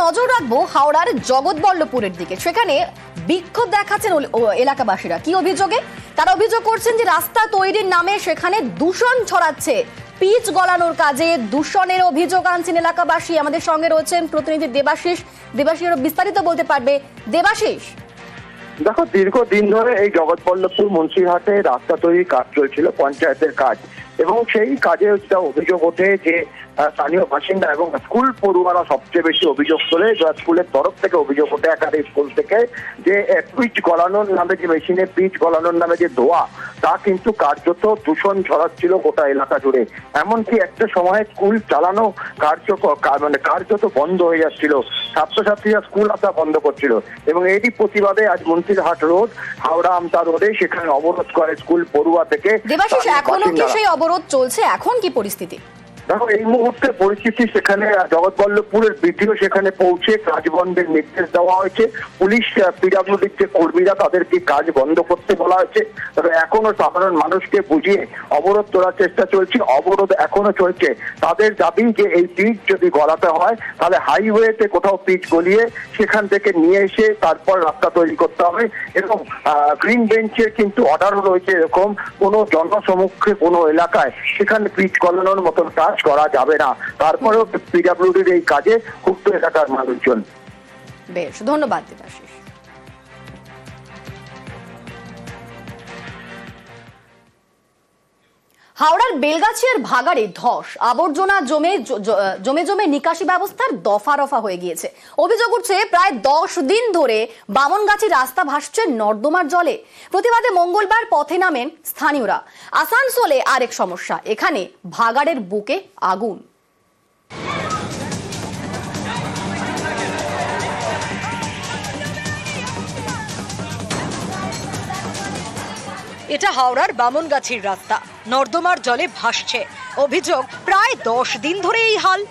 নজর রাখবো হাওড়ার জগৎবল্লভপুরের দিকে। সেখানে বিক্ষোভ দেখাচ্ছেন এলাকাবাসীরা। কি অভিযোগে? তারা অভিযোগ করছেন যে রাস্তা তৈরির নামে সেখানে দূষণ ছড়াচ্ছে, পিচ গলানোর কাজে দূষণের অভিযোগ আনছেন এলাকাবাসী। আমাদের সঙ্গে রয়েছেন প্রতিনিধি দেবাশিস। দেবাশিস বিস্তারিত বলতে পারবে। দেবাশিস, দেখো, দীর্ঘদিন ধরে এই জগৎবল্লভপুর মুন্সিরহাটে রাস্তা তৈরির কাজ চলছিল, পঞ্চায়েতের কাজ, এবং সেই কাজে যেটা অভিযোগ ওঠে যে স্থানীয় বাসিন্দা এবং স্কুল পড়ুয়ারা সবচেয়ে বেশি অভিযোগ তোলে। স্কুলের তরফ থেকে অভিযোগ ওঠে একাধিক স্কুল থেকে যে পিচ গলানোর নামে, যে মেশিনে পিচ গলানোর নামে যে ধোঁয়া, তা কিন্তু কার্যত দূষণ ছড়াচ্ছিল গোটা এলাকা জুড়ে। এমনকি একটা সময় স্কুল চালানো কার্যত বন্ধ হয়ে যাচ্ছিল, ছাত্রছাত্রীরা স্কুল আসা বন্ধ করছিল। এবং এরই প্রতিবাদে আজ মুন্সিরহাট রোড, হাওড়া আমতা রোডে সেখানে অবরোধ করে স্কুল পড়ুয়া থেকে। দেবাশিস, এখনো কি সেই অবরোধ চলছে? এখন কি পরিস্থিতি? দেখো, এই মুহূর্তে পরিস্থিতি সেখানে জগৎবল্লভপুরের বিডিও সেখানে পৌঁছে কাজ বন্ধের নির্দেশ দেওয়া হয়েছে। পুলিশ পিডব্লিউডির যে কর্মীরা, তাদেরকে কাজ বন্ধ করতে বলা হয়েছে। তবে এখনো সাধারণ মানুষকে বুঝিয়ে অবরোধ তোলার চেষ্টা চলছে। অবরোধ এখনো চলছে। তাদের দাবি যে এই পিচ যদি গলাতে হয় তাহলে হাইওয়েতে কোথাও পিচ গলিয়ে সেখান থেকে নিয়ে এসে তারপর রাস্তা তৈরি করতে হবে। এবং গ্রিন বেঞ্চের কিন্তু অর্ডারও রয়েছে, এরকম কোনো জনসমক্ষে কোনো এলাকায় সেখানে পিচ গলানোর মতন কাজ করা যাবে না। তারপরেও পিডব্লিউডির এই কাজে ক্ষুব্ধ এলাকার মানুষজন। বেশ, ধন্যবাদ দেবাশিস। হাওড়ার বেলগাছিয়ার ভাগাড়ে ধস, আবর্জনা জমে নিকাশি ব্যবস্থার দফা রফা হয়ে গিয়েছে। অভিযোগ উঠছে প্রায় 10 দিন ধরে বামনগাছি রাস্তা ভাসছে নর্দমার জলে। প্রতিবাদে মঙ্গলবার পথে নামেন স্থানীয়রা। আসানসোলে আরেক সমস্যা, এখানে ভাগাড়ের বুকে আগুন। এটা হাওড়ার বামনগাছির রাস্তা, নর্দমার জলে ভাসছে। অভিযোগ প্রায় 10 দিন ধরে এই হাল।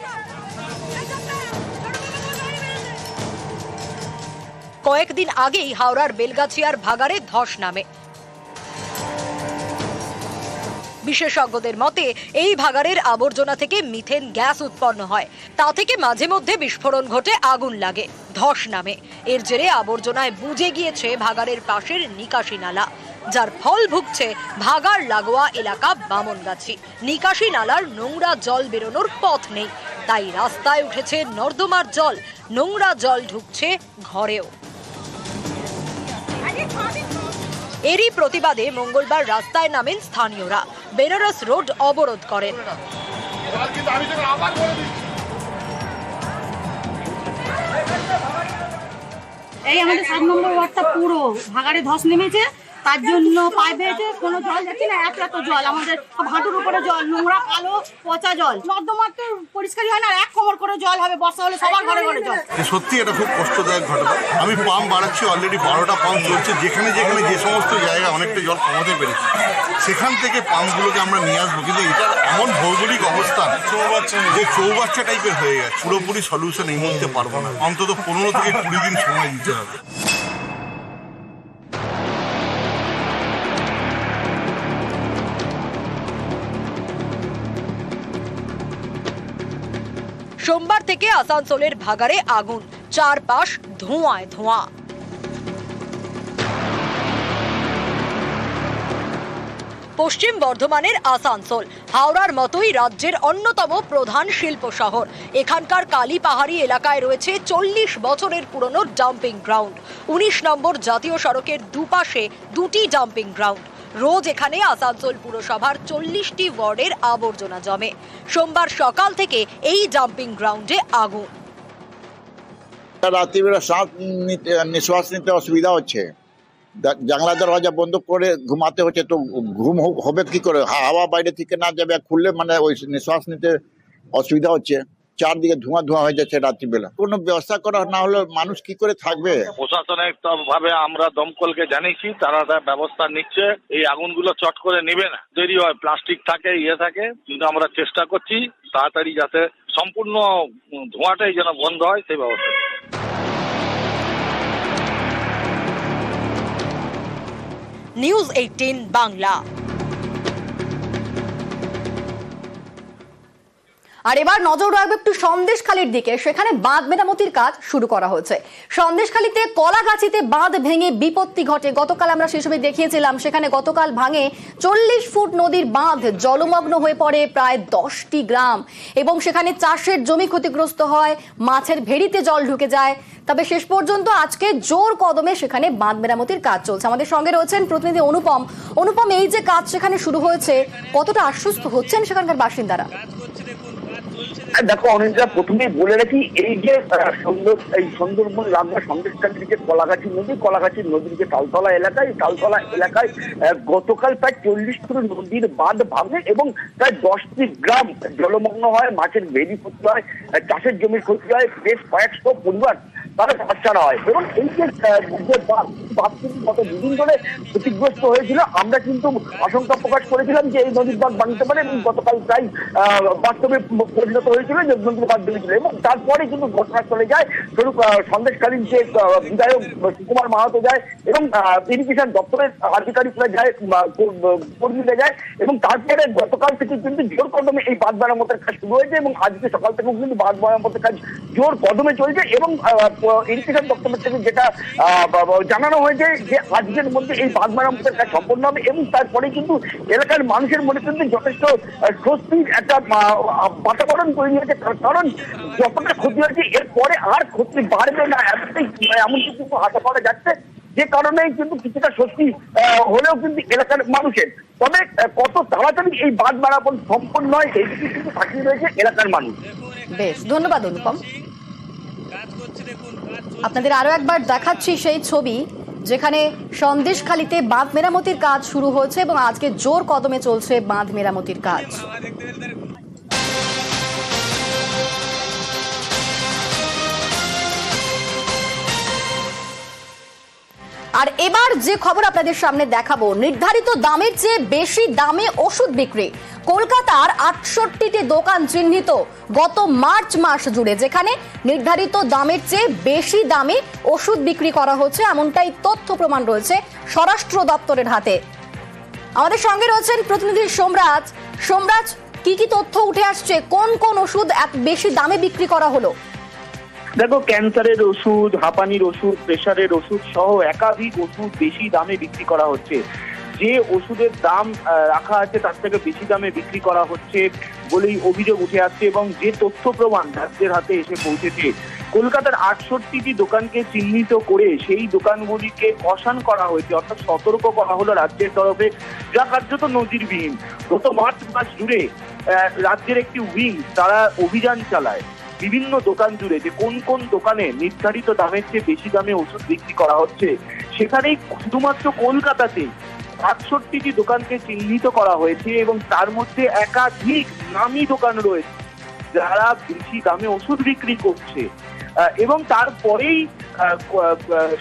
কয়েকদিন আগেই হাওড়ার বেলগাছিয়ার ভাগাড়ে ধস নামে। বিশেষজ্ঞদের মতে এই ভাগাড়ের আবর্জনা থেকে মিথেন গ্যাস উৎপন্ন হয়। তা থেকে মাঝে মধ্যে বিস্ফোরণ ঘটে, আগুন লাগে, ধস নামে। এর জেরে আবর্জনায় বুজে গিয়েছে ভাগাড়ের পাশের নিকাশি নালা, যার ফল ভুগছে ভাগাড় লাগোয়া এলাকা বামনগাছি। নিকাশি নালার নোংরা জল বেরোনোর পথ নেই, তাই রাস্তায় উঠেছে নর্দমার জল। নোংরা জল ঢুকছে ঘরেও। এরই প্রতিবাদে মঙ্গলবার রাস্তায় নামেন স্থানীয়রা। বেনারস রোড অবরোধ করেন। এই আমাদের 7 নম্বর ওয়ার্ডটা পুরো ভাগাড়ে ধস নেমেছে, তার জন্য পাইপে কোনো জল যাচ্ছে না। এত জল, আমাদের হাঁটুর উপরে জল, নোংরা কালো পচা জল। নর্দমা তো পরিষ্কারই হয় না, এক কোমর করে জল হবে, বর্ষা হলে সবার ঘরে ঘরে জল। সত্যি এটা খুব কষ্টদায়ক ঘটনা। আমি পাম্প বাড়াচ্ছি, অলরেডি 12টা পাম্প চলছে। যেখানে যেখানে যে সমস্ত জায়গায় অনেকটা জল কমাতে পেরেছি, সেখান থেকে পাম্পগুলোকে আমরা নিয়ে আসবো। কিন্তু এটার এমন ভৌগোলিক অবস্থান যে চৌবাচ্চা টাইপের হয়ে গেছে। পুরোপুরি সলিউশন এই মুহূর্তে পারবো না, অন্তত 15 থেকে 20 দিন সময় দিতে হবে। সোমবার থেকে আসানসোলের ভাগাড়ে আগুন, চারপাশ ধোঁয়ায় ধোঁয়া। পশ্চিম বর্ধমানের আসানসোল হাওড়ার মতোই রাজ্যের অন্যতম প্রধান শিল্প শহর। এখানকার কালী পাহাড়ি এলাকায় রয়েছে 40 বছরের পুরনো ডাম্পিং গ্রাউন্ড। 19 নম্বর জাতীয় সড়কের দুপাশে 2টি ডাম্পিং গ্রাউন্ড। রোজ এখানে আসানসোল পুরসভার 40টি ওয়ার্ডের আবর্জনা জমে। সোমবার সকাল থেকে এই ডাম্পিং গ্রাউন্ডে আগুন। রাত্রিবেলা নিঃশ্বাস নিতে অসুবিধা হচ্ছে, জানলা দরজা বন্ধ করে ঘুমাতে হচ্ছে। তো ঘুম হবে কি করে? হাওয়া বাইরে থেকে না যাবে, খুললে মানে ওই নিঃশ্বাস নিতে অসুবিধা হচ্ছে। চারদিকে ধোঁয়া ধোঁয়া হয়ে যাচ্ছে রাত্রিবেলা। কোনো ব্যবস্থা করা না হলে মানুষ কি করে থাকবে? প্রশাসনিক ভাবে আমরা দমকলকে জানিয়েছি, তারা ব্যবস্থা নিচ্ছে। এই আগুনগুলো চট করে নেবে না, দেরি হয়, প্লাস্টিক থাকে, থাকে। কিন্তু আমরা চেষ্টা করছি তাড়াতাড়ি যাতে সম্পূর্ণ ধোঁয়াটাই যেন বন্ধ হয় সেই ব্যবস্থা। নিউজ 18 বাংলা। আর এবার নজর রাখবো একটু সন্দেশখালীর দিকে। সেখানে বাঁধ মেরামতির কাজ শুরু করা হয়েছে। সন্দেশখালীতে কলাগাছিতে বাঁধ ভেঙে বিপত্তি ঘটে। গতকাল আমরা সেই সময় দেখিয়েছিলাম, সেখানে গতকাল ভাঙে 40 ফুট নদীর বাঁধ, জলমগ্ন হয়ে পড়ে প্রায় 10টি গ্রাম এবং সেখানে চাষের জমি ক্ষতিগ্রস্ত হয়, মাছের ভেড়িতে জল ঢুকে যায়। তবে শেষ পর্যন্ত আজকে জোর কদমে সেখানে বাঁধ মেরামতির কাজ চলছে। আমাদের সঙ্গে রয়েছেন প্রতিনিধি অনুপম। এই যে কাজ সেখানে শুরু হয়েছে, কতটা আশ্বস্ত হচ্ছেন সেখানকার বাসিন্দারা? দেখো অনিন্দা, প্রথমেই বলে রাখি, এই যে সুন্দরবন লাগোয়া সন্দেশখালীর যে কলাগাছি নদীর যে তালতলা এলাকায় গতকাল প্রায় 40 ফুট নদীর বাঁধ ভাঙে এবং প্রায় 10টি গ্রাম জলমগ্ন হয়, মাছের ভেড়ি ক্ষতি হয়, চাষের জমির ক্ষতি হয়, বেশ কয়েকশো পরিবার তারা বাচ্চারা হয়। এবং এই যে বাঁধ কিন্তু গত দুদিন ধরে ক্ষতিগ্রস্ত হয়েছিল। আমরা কিন্তু আশঙ্কা প্রকাশ করেছিলাম যে এই নদীর বাঁধ ভাঙতে পারে এবং গতকাল প্রায় বাস্তবে পরিণত হয়েছিল যে নদীর বাঁধ ভেঙেছিল। এবং তারপরে কিন্তু ঘটনাস্থলে যায় সন্দেশখালীর যে বিধায়ক সুকুমার মাহাতো যায় এবং ইরিগেশন দপ্তরের আধিকারিকরা যায়, কর্মীরা যায় এবং তারপরে গতকাল থেকে কিন্তু জোর কদমে এই বাঁধ মেরামতের কাজ শুরু হয়েছে এবং আজকে সকাল থেকেও কিন্তু বাঁধ মেরামতের কাজ জোর কদমে চলছে। এবং ইরিগেশন দপ্তর থেকে যেটা জানানো হয়েছে যে আজকের মধ্যে এই বাঁধ মেরামতের কাজ সম্পন্ন হবে এবং তারপরে কিন্তু এলাকার মানুষের মনে কিন্তু যথেষ্ট স্বস্তির একটা বাতাবরণ তৈরি হয়েছে। কারণ যতটা ক্ষতি হয়েছে এরপরে আর ক্ষতি বাড়বে না এমন কিছু আশা করা যাচ্ছে, যে কারণে কিন্তু কিছুটা স্বস্তি হলেও কিন্তু এলাকার মানুষের। তবে কত তাড়াতাড়ি এই বাঁধ মেরামত সম্পন্ন হয় এই দিকে কিন্তু তাকিয়ে রয়েছে এলাকার মানুষ। বেশ, ধন্যবাদ অনুপম। আপনাদের আরো একবার দেখাচ্ছি সেই ছবি, যেখানে সন্দেশখালীতে বাঁধ মেরামতির কাজ শুরু হয়েছে এবং আজকে জোর কদমে চলছে বাঁধ মেরামতির কাজ। আর এবার যে খবর আপনাদের সামনে দেখাবো, নির্ধারিত দামের চেয়ে বেশি দামে ওষুধ বিক্রি। কলকাতার 68টি দোকান চিহ্নিত গত মার্চ মাস জুড়ে, যেখানে নির্ধারিত দামের চেয়ে বেশি দামে ওষুধ বিক্রি করা হচ্ছে, এমনটাই তথ্য প্রমাণ রয়েছে স্বরাষ্ট্র দপ্তরের হাতে। আমাদের সঙ্গে রয়েছেন প্রতিনিধি সোমরাজ, কি কি তথ্য উঠে আসছে? কোন কোন ওষুধ বেশি দামে বিক্রি করা হলো? দেখো, ক্যান্সারের ওষুধ, হাঁপানির ওষুধ, প্রেশারের ওষুধ সহ একাধিক ওষুধ বেশি দামে বিক্রি করা হচ্ছে। যে ওষুধের দাম রাখা আছে তার থেকে বেশি দামে বিক্রি করা হচ্ছে বলেই অভিযোগ উঠে আসছে এবং যে তথ্য প্রমাণ রাজ্যের হাতে এসে পৌঁছেছে। কলকাতার 68টি দোকানকে চিহ্নিত করে সেই দোকানগুলিকে কষান করা হয়েছে, অর্থাৎ সতর্ক করা হলো রাজ্যের তরফে, যা কার্যত নজিরবিহীন। গত মার্চ মাস জুড়ে রাজ্যের একটি উইং তারা অভিযান চালায় বিভিন্ন দোকান জুড়ে, যে কোন কোন দোকানে নির্ধারিত দামের চেয়ে বেশি দামে ওষুধ বিক্রি করা হচ্ছে। সেখানেই শুধুমাত্র কলকাতাতে 68টি দোকানকে চিহ্নিত করা হয়েছে এবং তার মধ্যে একাধিক নামী দোকান রয়েছে যারা বেশি দামে ওষুধ বিক্রি করছে। এবং তারপরেই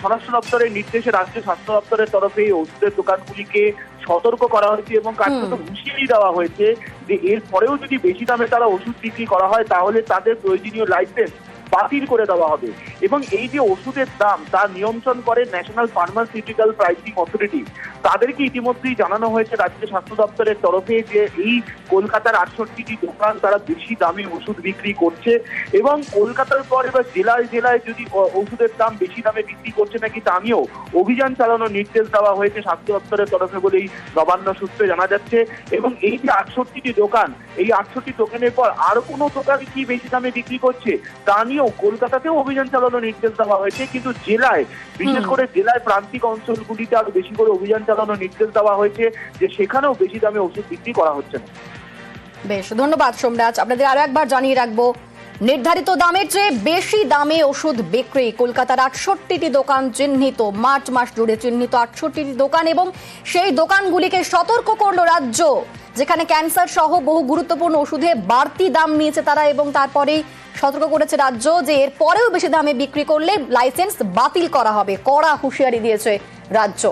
স্বরাষ্ট্র দপ্তরের নির্দেশে রাজ্য স্বাস্থ্য দপ্তরের তরফে ওষুধের দোকানগুলিকে সতর্ক করা হয়েছে এবং কার্যত হুঁশিয়ারি দেওয়া হয়েছে যে এরপরেও যদি বেশি দামে তারা ওষুধ বিক্রি করা হয় তাহলে তাদের প্রয়োজনীয় লাইসেন্স বাতিল করে দেওয়া হবে। এবং এই যে ওষুধের দাম তা নিয়ন্ত্রণ করে ন্যাশনাল ফার্মাসিউটিক্যাল প্রাইসিং অথরিটি, তাদেরকে ইতিমধ্যেই জানানো হয়েছে রাজ্য স্বাস্থ্য দপ্তরের তরফে যে এই কলকাতার 68টি দোকান তারা বেশি দামে ওষুধ বিক্রি করছে এবং কলকাতার পর এবার জেলায় জেলায় যদি ওষুধের দাম বেশি দামে বিক্রি করছে নাকি তা নিয়েও অভিযান চালানোর নির্দেশ দেওয়া হয়েছে স্বাস্থ্য দপ্তরের তরফে বলেই নবান্ন সূত্রে জানা যাচ্ছে। এবং এই যে 68টি দোকান, এই 68টি দোকানের পর আরো কোনো দোকান কি বেশি দামে বিক্রি করছে তা নিয়েও কলকাতাতেও অভিযান চালানোর নির্দেশ দেওয়া হয়েছে, কিন্তু জেলায়, বিশেষ করে জেলায় প্রান্তিক অঞ্চলগুলিতে আরো বেশি করে অভিযান চালানোর নির্দেশ দেওয়া হয়েছে যে সেখানেও বেশি দামে ওষুধ বিক্রি করা হচ্ছে না। বেশ, ধন্যবাদ সোমরাজ। আপনাদের আরো একবার জানিয়ে রাখবো, নির্ধারিত দামের চেয়ে বেশি দামে ওষুধ বিক্রি। কলকাতার 68টি দোকান চিহ্নিত, মার্চ মাস জুড়ে চিহ্নিত 68টি দোকান এবং সেই দোকানগুলিকে সতর্ক করলো রাজ্য, যেখানে ক্যান্সার সহ বহু গুরুত্বপূর্ণ ওষুধে বাড়তি দাম নিয়েছে তারা এবং তারপরেই সতর্ক করেছে রাজ্য যে এর পরেও বেশি দামে বিক্রি করলে লাইসেন্স বাতিল করা হবে। কড়া হুঁশিয়ারি দিয়েছে রাজ্য।